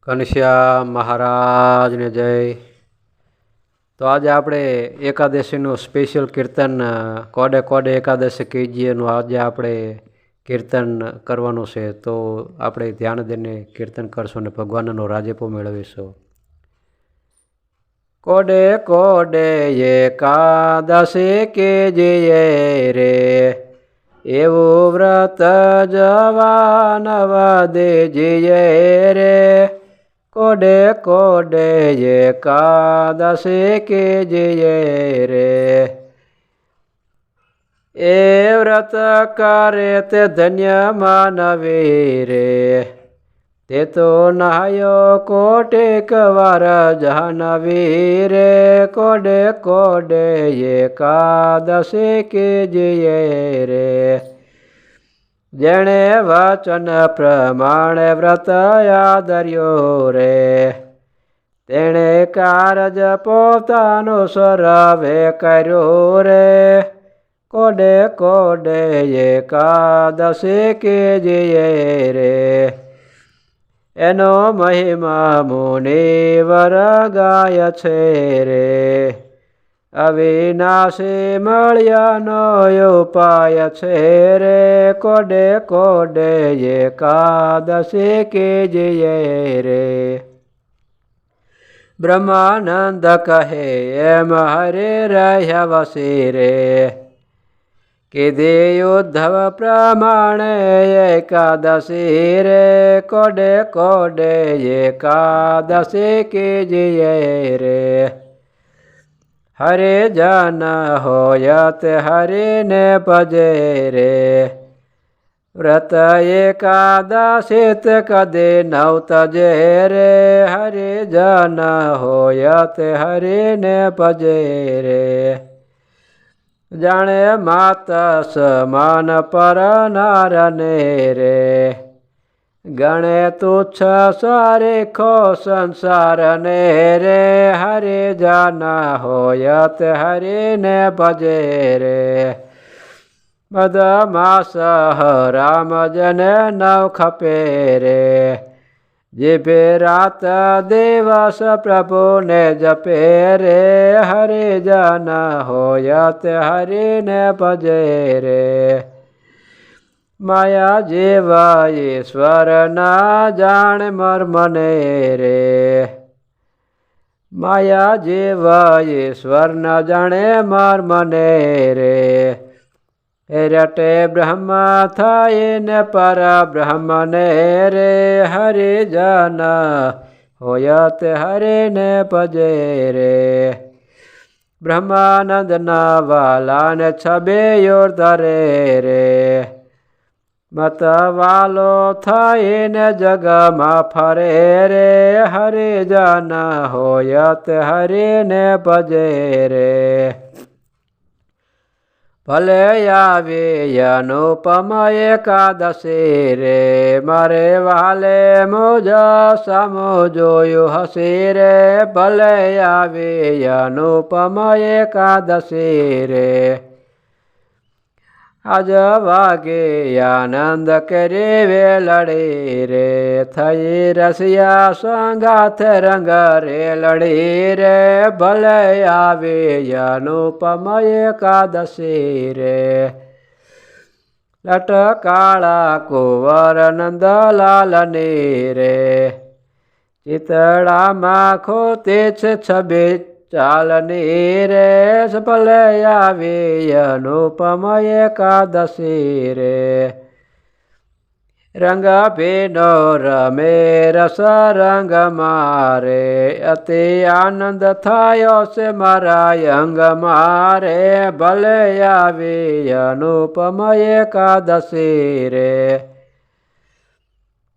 ઘનશ્યામ મહારાજને જય। તો આજે આપણે એકાદશીનું સ્પેશિયલ કીર્તન કોડે કોડે એકાદશી કીજીએનું આજે આપણે કીર્તન કરવાનું છે। તો આપણે ધ્યાન દઈને કીર્તન કરશું અને ભગવાનનો રાજીપો મેળવીશું। કોડે કોડે એકાદશી કીજીએ રે, એવું વ્રત જવાન દેજીએ રે। કોડે કોડે એકાદશી કીજીએ રે, એ વ્રત કરે તે ધન્ય માનવી રે। તે તો નહાયો કોટેક વાર જાહ્નવી રે। કોડે કોડે એકાદશી કીજીએ રે, જેણે વચન પ્રમાણે વ્રત આદર્યો રે। તેણે કારજ પોતાનો સર્વે કર્યો રે। કોડે કોડે એકાદશી કીજીએ રે, એનો મહિમા મુનિવર ગાય છે રે। અવિનાશી મળ્યાનો ઉપાય છે રે। કોડે કોડે એકાદશી કીજીએ રે, બ્રહ્માનંદ કહે એમ હરે રહ્યા વસી રે। કીધી ઉદ્ધવ પ્રમાણે એકાદશી રે। કોડે કોડે એકાદશી કીજીએ રે, હરે જન હોયત હરિને ભજે રે। વ્રત એકાદશીત કદે નવ તજે રે, હરે જન હોયત હરિને ભજે રે। જાણે માત સમાન પર નારને રે, ગણે તુચ્છ સારેખો સંસારને રે। હરે જન હોયત હરિને ભજે રે, મદમાસ રામ જને નવ ખપે રે। જીભે રાત દિવસ પ્રભુને જપે રે, હરે જન હોયત હરિને ભજે રે। માયા જીવ ઈશ્વર ના જાણે મર્મને રે, માયા જીવ ઈશ્વર ન જાણે મર્મને રે। રટે બ્રહ્મ થઈને પર બ્રહ્મને રે, હરિ જન હોયત હરિને ભજે રે। બ્રહ્માનંદ ના વાલાને છબેયોર ધરે રે, મત વાલો થઈને જગમાં ફરે રે। હરિ જન હોયત હરિને ભજે રે, ભલે આવી અનુપમ એકાદશી રે। મારે વાલે મુજ સામો જોયું હસી રે, ભલે આવી અનુપમ એકાદશી રે। આજ વાગે આનંદ કરી વેલડી રે, થઈ રસિયા સંગાથ રંગ રેલડી રે। ભલે આવી અનુપમ એકાદશી રે, લટકાળા કુંવર નંદલાલની રે। ચિતડામાં ખોતી છે છબી ચાલની રે, ભલે આવી અનુપમ એકાદશી રે। રંગ ભીનો રમે રસ રંગ મારે, અતિ આનંદ થયો છે મારા અંગ મારે। ભલે આવી અનુપમ એકાદશી રે,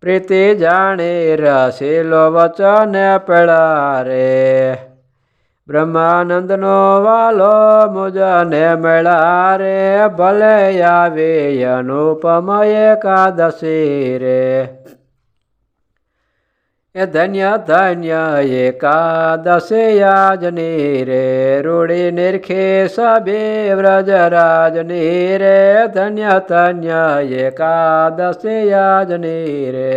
પ્રીતિ જાણી રસીલો વચન પેળા રે। બ્રહ્માનંદનો વાલો મુજને મેળા રે, ભલે આવી અનુપમ એકાદશી રે। એ ધન્ય ધન્ય એકાદશી આજની રે, રૂડી નિરખી સભે વ્રજરાજની રે। ધન્ય ધન્ય એકાદશી આજની રે,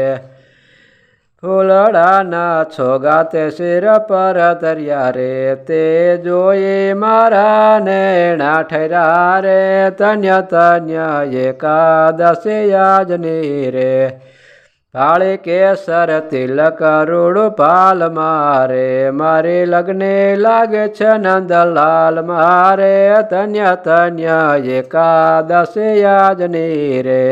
ફૂલડાના છોગાતે શિર પર ધર્યા રે તે જોઈ મારા નેણા ઠર્યા રે તન્ય તન્ય એકાદશી યાજની રે પાળી કેસર તિલક રૂડું પાલ મારે મારે લગ્ને લાગે છે નંદલાલ મારે તન્ય તન્ય એકાદશી યાજની રે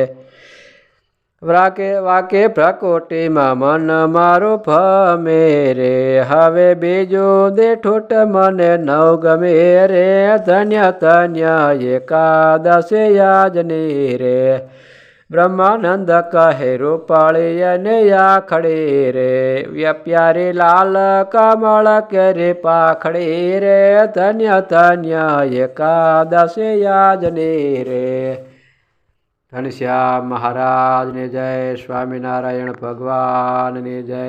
વાકે પ્રકોટીમાં મન મારું ફમે રે હવે બીજું દેઠુટ મને નવ ગમે રે ધન્ય ધન્ય એકાદશી યાજની રે બ્રહ્માનંદ કહે રૂપાળી અને આખડી રે પ્યારી લાલ કમળ કેરી પાખડી રે ધન્ય ધન્ય એકાદશી યાજની રે ઘનશ્યામ મહારાજની જય, સ્વામિનારાયણ ભગવાનની જય.